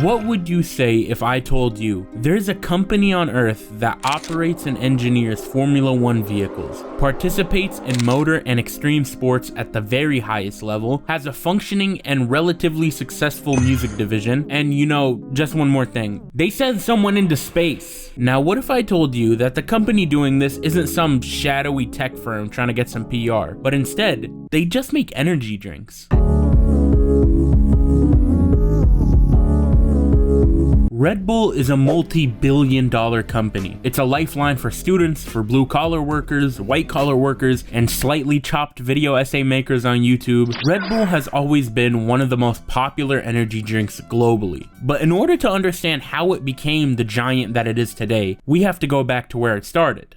What would you say if I told you there's a company on Earth that operates and engineers Formula 1 vehicles, participates in motor and extreme sports at the very highest level, has a functioning and relatively successful music division, and just one more thing, they send someone into space? Now what if I told you that the company doing this isn't some shadowy tech firm trying to get some PR, but instead, they just make energy drinks? Red Bull is a multi-billion-dollar company. It's a lifeline for students, for blue-collar workers, white-collar workers, and slightly chopped video essay makers on YouTube. Red Bull has always been one of the most popular energy drinks globally. But in order to understand how it became the giant that it is today, we have to go back to where it started.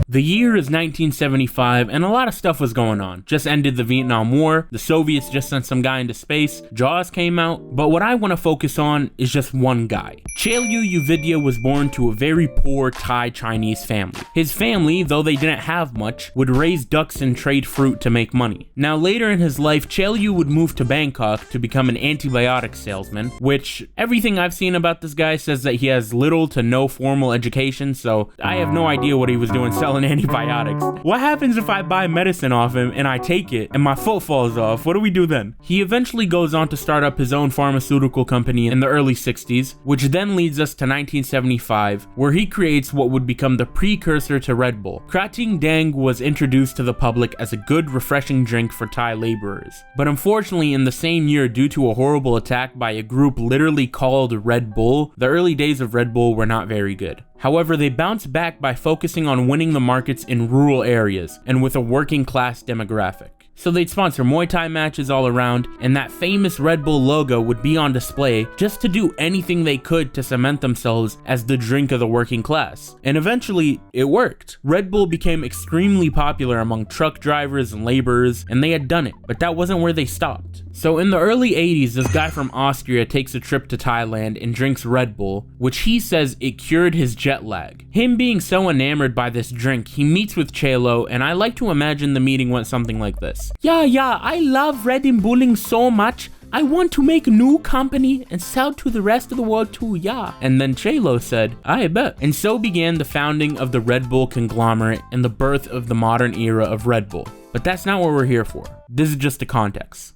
The year is 1975 and a lot of stuff was going on. Just ended the Vietnam War, the Soviets just sent some guy into space, Jaws came out, but what I want to focus on is just one guy. Qloudy Vidya was born to a very poor Thai Chinese family. His family, though they didn't have much, would raise ducks and trade fruit to make money. Now later in his life, Qloudy would move to Bangkok to become an antibiotic salesman, which everything I've seen about this guy says that he has little to no formal education, so I have no idea what he was doing selling antibiotics. What happens if I buy medicine off him and I take it and my foot falls off? What do we do then? He eventually goes on to start up his own pharmaceutical company in the early 60s, which then leads us to 1975, where he creates what would become the precursor to Red Bull. Krating Dang was introduced to the public as a good, refreshing drink for Thai laborers. But unfortunately, in the same year, due to a horrible attack by a group literally called Red Bull, the early days of Red Bull were not very good. However, they bounced back by focusing on winning the markets in rural areas and with a working class demographic. So they'd sponsor Muay Thai matches all around, and that famous Red Bull logo would be on display just to do anything they could to cement themselves as the drink of the working class. And eventually, it worked. Red Bull became extremely popular among truck drivers and laborers, and they had done it, but that wasn't where they stopped. So in the early 80s, this guy from Austria takes a trip to Thailand and drinks Red Bull, which he says it cured his jet lag. Him being so enamored by this drink, he meets with Qloudy, and I like to imagine the meeting went something like this. Yeah, I love Red Bulling so much. I want to make a new company and sell to the rest of the world too, yeah. And then Qloudy said, I bet. And so began the founding of the Red Bull conglomerate and the birth of the modern era of Red Bull. But that's not what we're here for. This is just the context.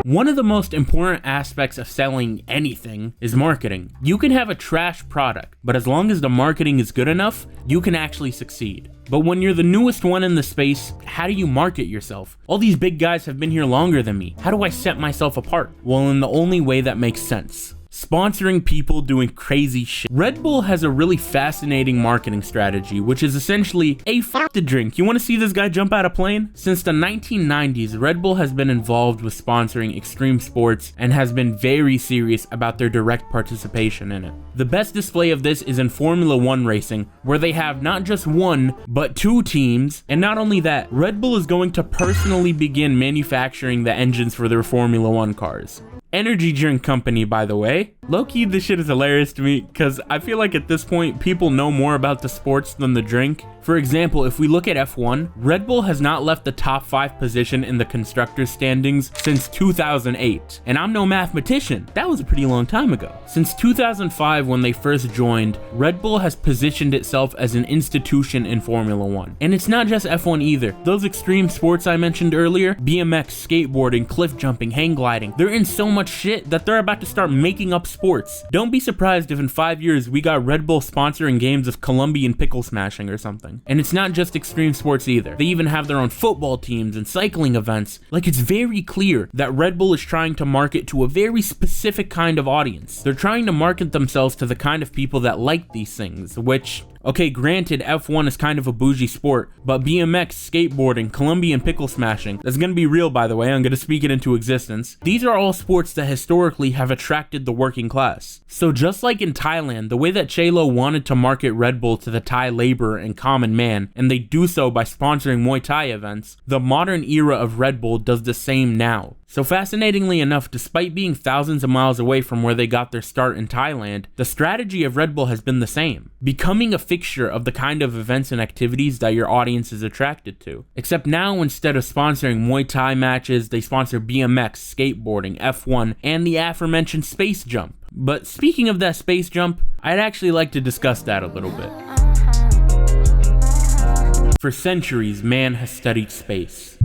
One of the most important aspects of selling anything is marketing. You can have a trash product, but as long as the marketing is good enough, you can actually succeed. But when you're the newest one in the space, how do you market yourself? All these big guys have been here longer than me. How do I set myself apart? Well, in the only way that makes sense. Sponsoring people doing crazy shit. Red Bull has a really fascinating marketing strategy, which is essentially, hey, fuck the drink. You want to see this guy jump out of a plane? Since the 1990s, Red Bull has been involved with sponsoring extreme sports and has been very serious about their direct participation in it. The best display of this is in Formula 1 racing, where they have not just one, but two teams. And not only that, Red Bull is going to personally begin manufacturing the engines for their Formula 1 cars. Energy drink company, by the way. Low-key, this shit is hilarious to me because I feel like at this point, people know more about the sports than the drink. For example, if we look at F1, Red Bull has not left the top 5 position in the constructors standings since 2008. And I'm no mathematician, that was a pretty long time ago. Since 2005, when they first joined, Red Bull has positioned itself as an institution in Formula 1. And it's not just F1 either. Those extreme sports I mentioned earlier, BMX, skateboarding, cliff jumping, hang gliding, they're in so much shit that they're about to start making up sports. Don't be surprised if in 5 years we got Red Bull sponsoring games of Colombian pickle smashing or something. And it's not just extreme sports either. They even have their own football teams and cycling events. Like, it's very clear that Red Bull is trying to market to a very specific kind of audience. They're trying to market themselves to the kind of people that like these things, which, okay, granted, F1 is kind of a bougie sport, but BMX, skateboarding, Colombian pickle smashing, that's gonna be real, by the way, I'm gonna speak it into existence. These are all sports that historically have attracted the working class. So just like in Thailand, the way that Qloudy wanted to market Red Bull to the Thai laborer and common man, and they do so by sponsoring Muay Thai events, the modern era of Red Bull does the same now. So fascinatingly enough, despite being thousands of miles away from where they got their start in Thailand, the strategy of Red Bull has been the same, becoming a fixture of the kind of events and activities that your audience is attracted to. Except now, instead of sponsoring Muay Thai matches, they sponsor BMX, skateboarding, F1, and the aforementioned space jump. But speaking of that space jump, I'd actually like to discuss that a little bit. For centuries, man has studied space.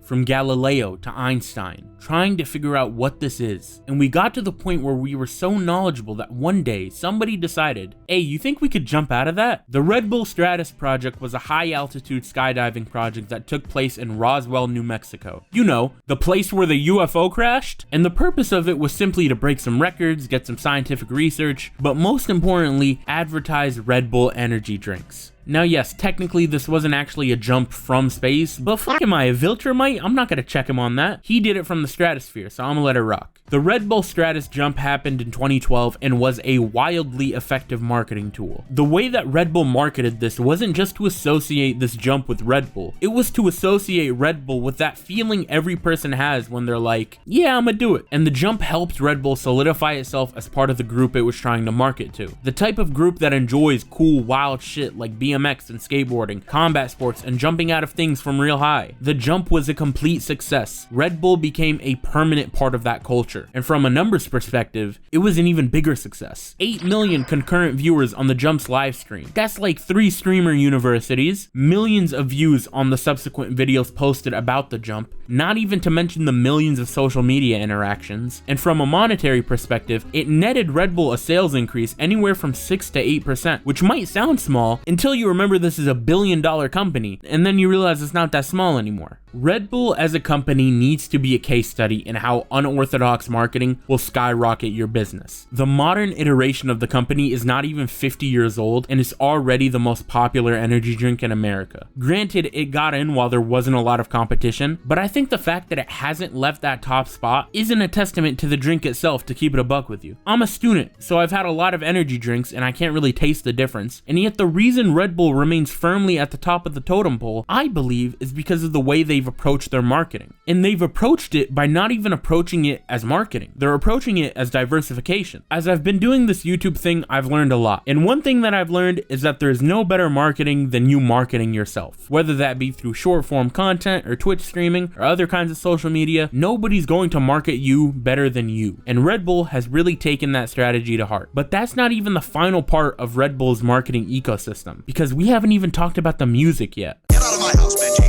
From Galileo to Einstein, trying to figure out what this is. And we got to the point where we were so knowledgeable that one day somebody decided, hey, you think we could jump out of that? The Red Bull Stratus project was a high altitude skydiving project that took place in Roswell, New Mexico. You know, the place where the UFO crashed? And the purpose of it was simply to break some records, get some scientific research, but most importantly, advertise Red Bull energy drinks. Now yes, technically this wasn't actually a jump from space, but fuck am I, a Viltrumite? I'm not gonna check him on that. He did it from the stratosphere, so I'm gonna let it rock. The Red Bull Stratus jump happened in 2012 and was a wildly effective marketing tool. The way that Red Bull marketed this wasn't just to associate this jump with Red Bull, it was to associate Red Bull with that feeling every person has when they're like, yeah, I'm gonna do it. And the jump helped Red Bull solidify itself as part of the group it was trying to market to. The type of group that enjoys cool, wild shit like BMX and skateboarding, combat sports, and jumping out of things from real high. The jump was a complete success. Red Bull became a permanent part of that culture. And from a numbers perspective, it was an even bigger success. 8 million concurrent viewers on the jump's live stream. That's like 3 streamer universities, millions of views on the subsequent videos posted about the jump, not even to mention the millions of social media interactions. And from a monetary perspective, it netted Red Bull a sales increase anywhere from 6 to 8%, which might sound small until you remember this is a billion-dollar company, and then you realize it's not that small anymore. Red Bull as a company needs to be a case study in how unorthodox marketing will skyrocket your business. The modern iteration of the company is not even 50 years old and is already the most popular energy drink in America. Granted, it got in while there wasn't a lot of competition, but I think the fact that it hasn't left that top spot isn't a testament to the drink itself, to keep it a buck with you. I'm a student, so I've had a lot of energy drinks and I can't really taste the difference, and yet the reason Red Bull remains firmly at the top of the totem pole, I believe, is because of the way they've approached their marketing. And they've approached it by not even approaching it as marketing. They're approaching it as diversification. As I've been doing this YouTube thing, I've learned a lot. And one thing that I've learned is that there's no better marketing than you marketing yourself. Whether that be through short form content or Twitch streaming or other kinds of social media, nobody's going to market you better than you. And Red Bull has really taken that strategy to heart. But that's not even the final part of Red Bull's marketing ecosystem, because we haven't even talked about the music yet. Get out of my house, Benji.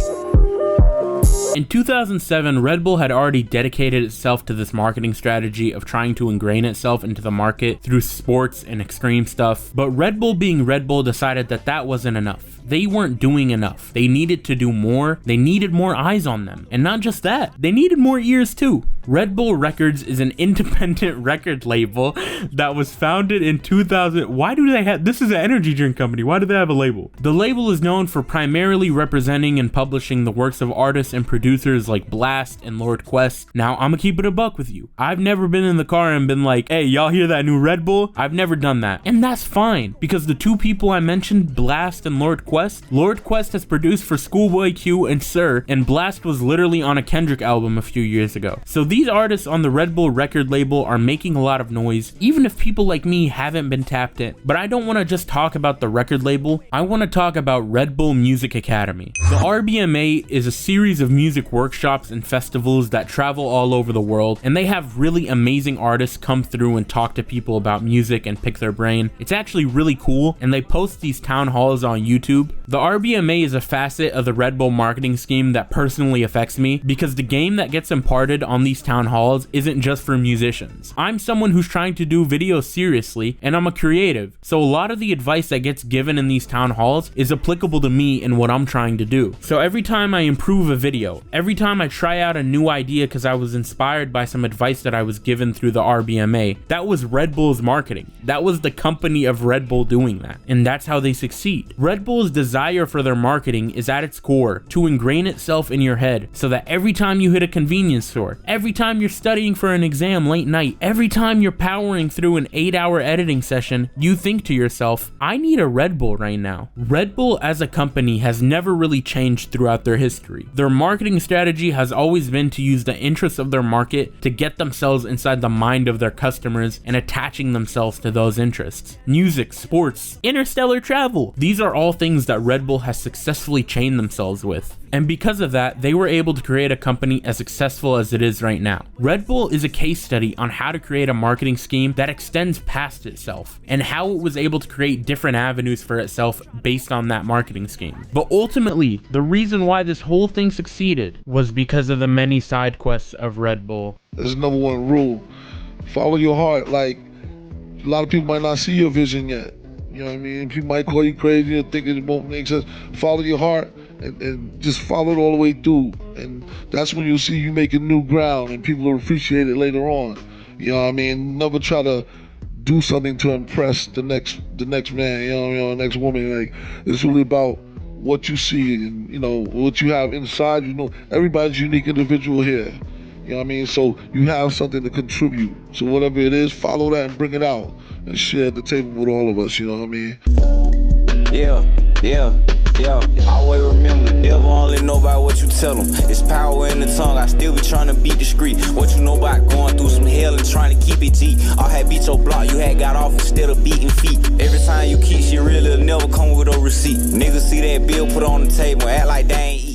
In 2007, Red Bull had already dedicated itself to this marketing strategy of trying to ingrain itself into the market through sports and extreme stuff, but Red Bull being Red Bull decided that that wasn't enough. They weren't doing enough. They needed to do more. They needed more eyes on them. And not just that, they needed more ears too. Red Bull Records is an independent record label that was founded in 2000. Why do they have, this is an energy drink company, why do they have a label? The label is known for primarily representing and publishing the works of artists and producers like Blast and Lord Quest. Now, I'm gonna keep it a buck with you. I've never been in the car and been like, hey, y'all hear that new Red Bull? I've never done that. And that's fine, because the two people I mentioned, Blast and Lord Quest has produced for Schoolboy Q and Sir, and Blast was literally on a Kendrick album a few years ago. So these artists on the Red Bull record label are making a lot of noise, even if people like me haven't been tapped in. But I don't want to just talk about the record label, I want to talk about Red Bull Music Academy. The RBMA is a series of music workshops and festivals that travel all over the world, and they have really amazing artists come through and talk to people about music and pick their brain. It's actually really cool, and they post these town halls on YouTube. The RBMA is a facet of the Red Bull marketing scheme that personally affects me, because the game that gets imparted on these town halls isn't just for musicians. I'm someone who's trying to do videos seriously, and I'm a creative, so a lot of the advice that gets given in these town halls is applicable to me and what I'm trying to do. So every time I improve a video, every time I try out a new idea because I was inspired by some advice that I was given through the RBMA, that was Red Bull's marketing. That was the company of Red Bull doing that, and that's how they succeed. Red Bull is Bull's desire for their marketing is at its core to ingrain itself in your head so that every time you hit a convenience store, every time you're studying for an exam late night, every time you're powering through an 8-hour editing session, you think to yourself, I need a Red Bull right now. Red Bull as a company has never really changed throughout their history. Their marketing strategy has always been to use the interests of their market to get themselves inside the mind of their customers and attaching themselves to those interests. Music, sports, interstellar travel, these are all things that Red Bull has successfully chained themselves with. And because of that, they were able to create a company as successful as it is right now. Red Bull is a case study on how to create a marketing scheme that extends past itself and how it was able to create different avenues for itself based on that marketing scheme. But ultimately, the reason why this whole thing succeeded was because of the many side quests of Red Bull. There's number one rule: follow your heart. Like, a lot of people might not see your vision yet. You know what I mean? People might call you crazy and think it won't make sense. Follow your heart and just follow it all the way through. And that's when you'll see you making new ground and people will appreciate it later on. You know what I mean? Never try to do something to impress the next man, you know, next woman. Like, it's really about what you see and, you know, what you have inside. You know, everybody's a unique individual here. You know what I mean? So you have something to contribute. So whatever it is, follow that and bring it out and share at the table with all of us, you know what I mean? Yeah. Always remember, the devil only know about what you tell him. It's power in the tongue, I still be trying to be discreet. What you know about going through some hell and trying to keep it G. I had beat your block, you had got off instead of beating feet. Every time you keep shit real, it'll never come with a receipt. Niggas see that bill put on the table, act like they ain't